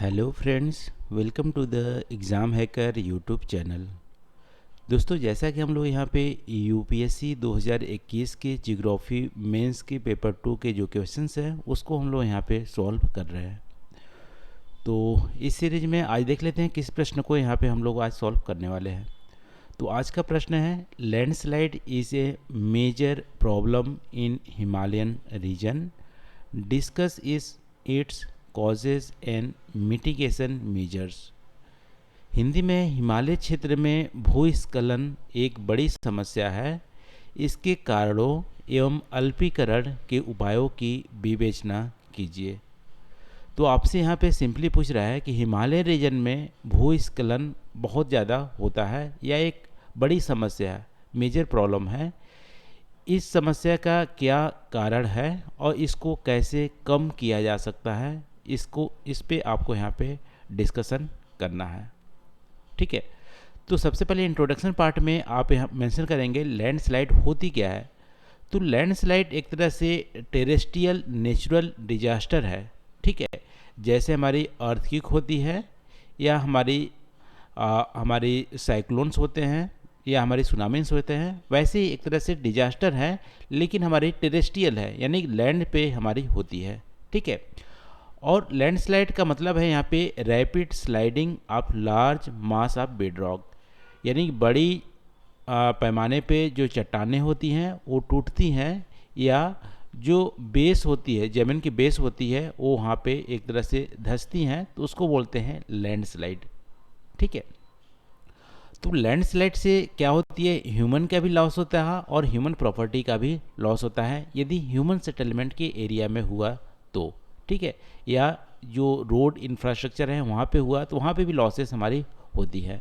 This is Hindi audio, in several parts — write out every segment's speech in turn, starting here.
Hello friends, welcome to the exam hacker YouTube channel. दोस्तों, जैसा कि हम लोग यहाँ पे यूपीएससी 2021 के जियोग्राफी मेंस के पेपर 2 के जो क्वेश्चंस हैं उसको हम लोग यहाँ पे सॉल्व कर रहे हैं। तो इस सीरीज में आज देख लेते हैं किस प्रश्न को यहाँ पे हम लोग आज सॉल्व करने वाले हैं। तो आज का प्रश्न है, landslide is a major problem in Himalayan region, discuss is its causes and mitigation measures. Hindi में, हिमालय क्षेत्र में भूस्खलन एक बड़ी समस्या है, इसके कारणों एवं अल्पीकरण के उपायों की विवेचना कीजिए। तो आपसे यहाँ पे सिंपली पूछ रहा है कि हिमालय रीजन में भूस्खलन बहुत ज़्यादा होता है या एक बड़ी समस्या है, मेजर प्रॉब्लम है। इस समस्या का क्या कारण है और इसको कैसे कम किया जा सकता है, इस पे आपको यहाँ पे डिस्कशन करना है। ठीक है, तो सबसे पहले इंट्रोडक्शन पार्ट में आप यहाँ मेंशन करेंगे लैंडस्लाइड होती क्या है। तो लैंडस्लाइड एक तरह से टेरेस्ट्रियल नेचुरल डिजास्टर है। ठीक है, जैसे हमारी अर्थक्वेक होती है या हमारी साइक्लोन्स होते हैं या हमारी सुनामीस होते हैं, वैसे ही एक तरह से डिजास्टर है, लेकिन हमारी टेरेस्ट्रियल है, यानी लैंड पे हमारी होती है। ठीक है, और लैंडस्लाइड का मतलब है यहाँ पे rapid sliding of large mass of bedrock, यानी बड़ी पैमाने पे जो चट्टानें होती हैं वो टूटती हैं, या जो बेस होती है, ज़मीन की बेस होती है, वो वहाँ पे एक तरह से धंसती हैं, तो उसको बोलते हैं लैंडस्लाइड। ठीक है, तो लैंडस्लाइड से क्या होती है, ह्यूमन का भी लॉस होता है और ह्यूमन प्रॉपर्टी का भी लॉस होता है यदि ह्यूमन सेटलमेंट के एरिया में हुआ तो। ठीक है, या जो रोड इंफ्रास्ट्रक्चर है वहाँ पे हुआ तो वहाँ पे भी लॉसेस हमारी होती है।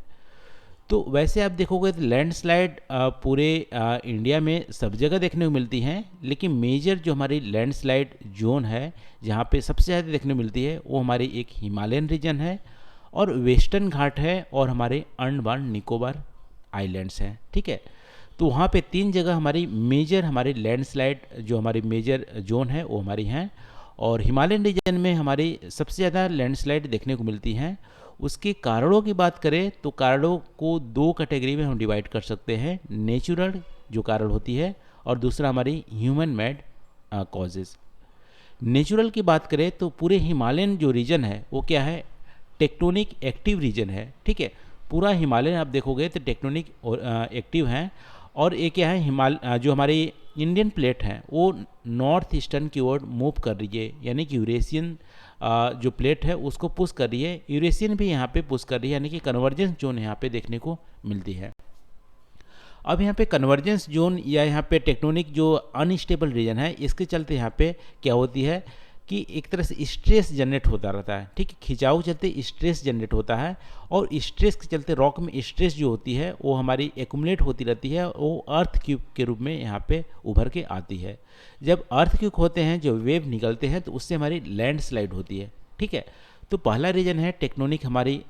तो वैसे आप देखोगे तो लैंडस्लाइड पूरे इंडिया में सब जगह देखने को मिलती हैं, लेकिन मेजर जो हमारी लैंडस्लाइड जोन है जहाँ पे सबसे ज़्यादा देखने को मिलती है वो हमारी एक हिमालयन रीजन है और वेस्टर्न घाट है और हमारे अंडमान निकोबार आइलैंड्स हैं। ठीक है, तो वहाँ पे 3 जगह हमारी लैंडस्लाइड जो हमारी मेजर जोन है वो हमारी हैं। और हिमालयन रीजन में हमारी सबसे ज़्यादा लैंडस्लाइड देखने को मिलती हैं। उसके कारणों की बात करें तो कारणों को 2 कैटेगरी में हम डिवाइड कर सकते हैं, नेचुरल जो कारण होती है और दूसरा हमारी ह्यूमन मेड कॉजेज़। नेचुरल की बात करें तो पूरे हिमालयन जो रीजन है वो क्या है, टेक्टोनिक एक्टिव रीजन है। ठीक है, पूरा हिमालय आप देखोगे तो टेक्टोनिक एक्टिव हैं, और ये क्या है, जो हमारी इंडियन प्लेट है वो नॉर्थ ईस्टर्न की ओर मूव कर रही है, यानी कि यूरेशियन जो प्लेट है उसको पुश कर रही है, यूरेशियन भी यहाँ पे पुश कर रही है, यानी कि कन्वर्जेंस जोन यहाँ पे देखने को मिलती है। अब यहाँ पे कन्वर्जेंस जोन या यहाँ पे टेक्टोनिक जो अनस्टेबल रीजन है, इसके चलते यहाँ पे क्या होती है कि एक तरह से स्ट्रेस जनरेट होता रहता है। ठीक है, खिंचाव चलते स्ट्रेस जनरेट होता है, और स्ट्रेस के चलते रॉक में स्ट्रेस जो होती है वो हमारी एक्यूमुलेट होती रहती है, वो अर्थ क्यूब के रूप में यहाँ पे उभर के आती है। जब अर्थ क्यूब होते हैं, जो वेव निकलते हैं, तो उससे हमारी लैंडस्लाइड होती है। ठीक है, तो पहला रीजन है टेक्टोनिक, हमारी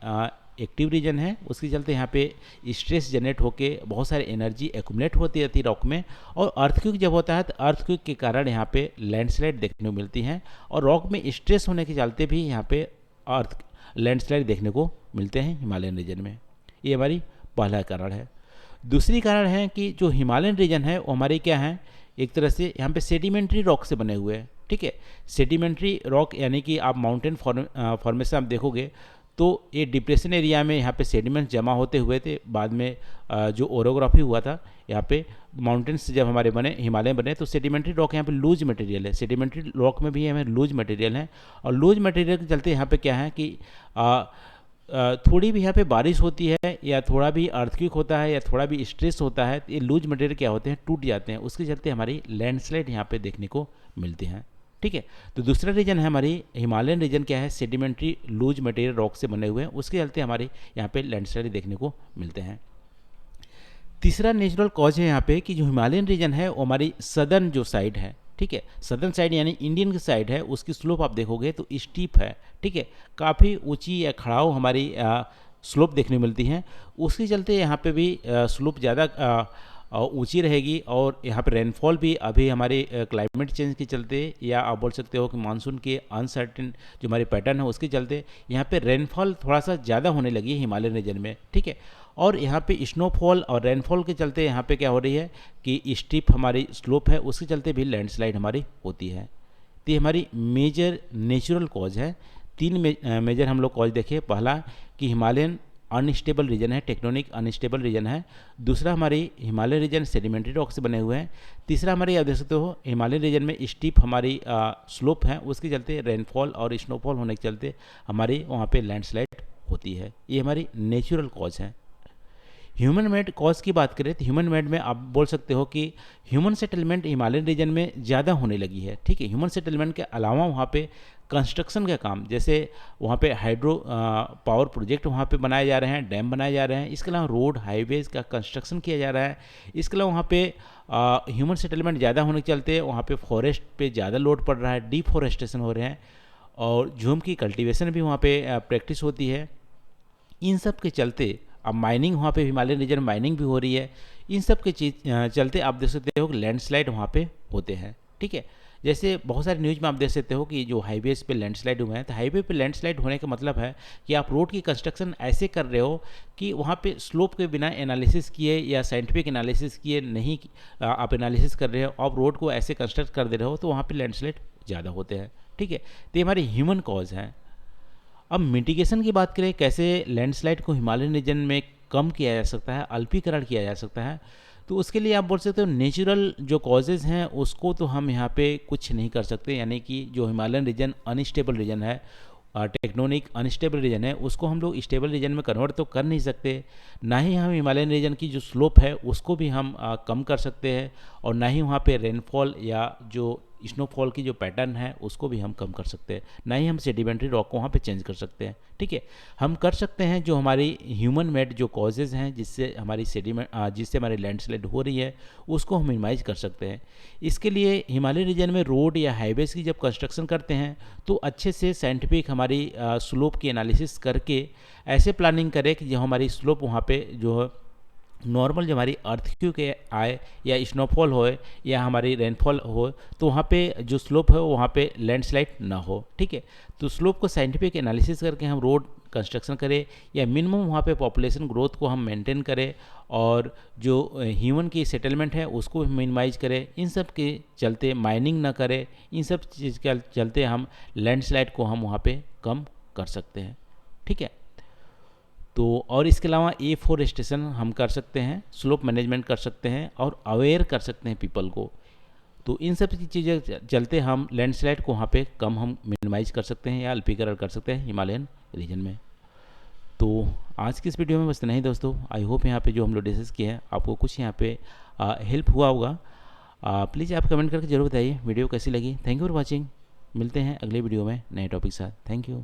एक्टिव रीजन है, उसके चलते यहाँ पे स्ट्रेस जनरेट होके बहुत सारी एनर्जी एक्यूमुलेट होती रहती है रॉक में, और अर्थक्वेक जब होता है तो अर्थक्वेक के कारण यहाँ पे लैंडस्लाइड देखने को मिलती हैं, और रॉक में स्ट्रेस होने के चलते भी यहाँ पे अर्थ लैंडस्लाइड देखने को मिलते हैं हिमालयन रीजन में। ये हमारी पहला कारण है। दूसरी कारण है कि जो हिमालयन रीजन है वो हमारी क्या है, एक तरह से यहाँ पे सेडिमेंट्री रॉक से बने हुए हैं। ठीक है, सेडिमेंट्री रॉक यानी कि आप माउंटेन फॉर्मेशन आप देखोगे तो ये डिप्रेशन एरिया में यहाँ पे सेडिमेंट्स जमा होते हुए थे, बाद में जो ओरोग्राफी हुआ था यहाँ पे माउंटेन्स जब हमारे बने, हिमालय बने, तो सेडिमेंट्री रॉक यहाँ पे लूज मटेरियल है, सेडिमेंट्री रॉक में भी हमें लूज मटेरियल है, और लूज मटेरियल के चलते यहाँ पे क्या है कि थोड़ी भी यहाँ पे बारिश होती है या थोड़ा भी अर्थक्वेक होता है या थोड़ा भी स्ट्रेस होता है, तो ये लूज मटेरियल क्या होते हैं, टूट जाते हैं, उसके चलते हमारी लैंडस्लाइड यहाँ पे देखने को मिलती हैं। ठीक है, तो दूसरा रीजन है हमारी हिमालयन रीजन, क्या है, सेडिमेंट्री लूज मटेरियल रॉक से बने हुए हैं, उसके चलते हमारे यहाँ पे लैंडस्लाइड देखने को मिलते हैं। तीसरा नेचुरल कॉज है यहाँ पे कि जो हिमालयन रीजन है वो हमारी सदर्न जो साइड है, ठीक है, सदर्न साइड यानी इंडियन की साइड है, उसकी स्लोप आप देखोगे तो स्टीप है। ठीक है, काफ़ी ऊंची या खड़ाव हमारी स्लोप देखने को मिलती हैं, उसके चलते यहाँ पे भी स्लोप ज़्यादा ऊंची रहेगी, और यहाँ पे रेनफॉल भी अभी हमारे क्लाइमेट चेंज के चलते, या आप बोल सकते हो कि मानसून के अनसर्टेन जो हमारे पैटर्न है उसके चलते यहाँ पे रेनफॉल थोड़ा सा ज़्यादा होने लगी है हिमालयन रीजन में, ठीक है। और यहाँ पे स्नोफॉल और रेनफॉल के चलते यहाँ पे क्या हो रही है कि स्टीप हमारी स्लोप है उसके चलते भी लैंडस्लाइड हमारी होती है। तो ये हमारी मेजर नेचुरल कॉज है। तीन मेजर हम लोग कॉज देखे। पहला कि हिमालयन अनस्टेबल रीजन है, टेक्टोनिक अनस्टेबल रीजन है। दूसरा हमारी हिमालय रीजन सेडिमेंट्री रॉक से बने हुए हैं। तीसरा हमारे आप देख सकते हो हिमालय रीजन में स्टीप हमारी स्लोप है उसके चलते रेनफॉल और स्नोफॉल होने के चलते हमारी वहाँ पे लैंडस्लाइड होती है। ये हमारी नेचुरल कॉज है। ह्यूमन मेड कॉज की बात करें तो ह्यूमन मेड में आप बोल सकते हो कि ह्यूमन सेटलमेंट हिमालयन रीजन में ज़्यादा होने लगी है, ठीक है। ह्यूमन सेटलमेंट के अलावा वहाँ पे कंस्ट्रक्शन का काम, जैसे वहाँ पे हाइड्रो पावर प्रोजेक्ट वहाँ पे बनाए जा रहे हैं, डैम बनाए जा रहे हैं, इसके अलावा रोड हाईवेज़ का कंस्ट्रक्शन किया जा रहा है। इसके अलावा वहाँ पे ह्यूमन सेटलमेंट ज़्यादा होने के चलते वहाँ पे फॉरेस्ट पे ज़्यादा लोड पड़ रहा है, डिफॉरेस्टेशन हो रहे हैं, और झूम की कल्टीवेशन भी वहाँ पे प्रैक्टिस होती है। इन सब के चलते अब माइनिंग वहाँ पे हिमालयन रीजन में माइनिंग भी हो रही है। इन सब के चलते आप देख सकते हो कि लैंडस्लाइड वहाँ पे होते हैं, ठीक है। जैसे बहुत सारे न्यूज़ में आप देख सकते हो कि जो हाईवेज पे लैंडस्लाइड हुए हैं, तो हाईवे पे लैंडस्लाइड होने का मतलब है कि आप रोड की कंस्ट्रक्शन ऐसे कर रहे हो कि वहाँ पे स्लोप के बिना एनालिसिस किए या साइंटिफिक एनालिसिस किए नहीं, आप एनालिसिस कर रहे हो, आप रोड को ऐसे कंस्ट्रक्ट कर दे रहे हो, तो वहाँ पर लैंडस्लाइड ज़्यादा होते हैं, ठीक है। तो ये हमारे ह्यूमन कॉज हैं। अब मिटिगेशन की बात करें, कैसे लैंडस्लाइड को हिमालयन रीजन में कम किया जा सकता है, अल्पीकरण किया जा सकता है, तो उसके लिए आप बोल सकते हो नेचुरल जो कॉजेज़ हैं उसको तो हम यहाँ पे कुछ नहीं कर सकते। यानी कि जो हिमालयन रीजन अनस्टेबल रीजन है, टेक्टोनिक अनस्टेबल रीजन है, उसको हम लोग स्टेबल रीजन में कन्वर्ट तो कर नहीं सकते। ना ही हम हिमालयन रीजन की जो स्लोप है उसको भी हम कम कर सकते हैं, और ना ही वहाँ पे रेनफॉल या जो स्नोफॉल की जो पैटर्न है उसको भी हम कम कर सकते हैं, ना ही हम सेडिमेंट्री रॉक को वहाँ पे चेंज कर सकते हैं, ठीक है। हम कर सकते हैं जो हमारी ह्यूमन मेड जो कॉजेज़ हैं जिससे हमारी जिससे हमारी लैंडस्लाइड हो रही है उसको हम मिनिमाइज कर सकते हैं। इसके लिए हिमालय रीजन में रोड या हाईवेज़ की जब कंस्ट्रक्शन करते हैं तो अच्छे से साइंटिफिक हमारी स्लोप की एनालिसिस करके ऐसे प्लानिंग करें कि जो हमारी स्लोप वहाँ पे जो नॉर्मल जो हमारी अर्थक्वेक आए या स्नोफॉल हो या हमारी रेनफॉल हो, तो वहाँ पे जो स्लोप है वहाँ पे लैंडस्लाइड ना हो, ठीक है। तो स्लोप को साइंटिफिक एनालिसिस करके हम रोड कंस्ट्रक्शन करें, या मिनिमम वहाँ पे पॉपुलेशन ग्रोथ को हम मेंटेन करें, और जो ह्यूमन की सेटलमेंट है उसको मिनिमाइज करें। इन सब के चलते माइनिंग ना करें, इन सब चीज़ के चलते हम लैंडस्लाइड को हम वहाँ पे कम कर सकते हैं, ठीक है। तो और इसके अलावा एफोरेस्टेशन हम कर सकते हैं, स्लोप मैनेजमेंट कर सकते हैं, और अवेयर कर सकते हैं पीपल को। तो इन सब चीज़ें चलते हम लैंडस्लाइड को वहाँ पे कम हम मिनिमाइज कर सकते हैं या अल्पीकरण कर सकते हैं हिमालयन रीजन में। तो आज की इस वीडियो में बस इतना ही दोस्तों। आई होप यहाँ पे जो हम लोग डिस्कस किए हैं आपको कुछ यहाँ पे हेल्प हुआ होगा। प्लीज़ आप कमेंट करके जरूर बताइए वीडियो कैसी लगी। Thank you for watching. मिलते हैं अगले वीडियो में नए टॉपिक के साथ। Thank you.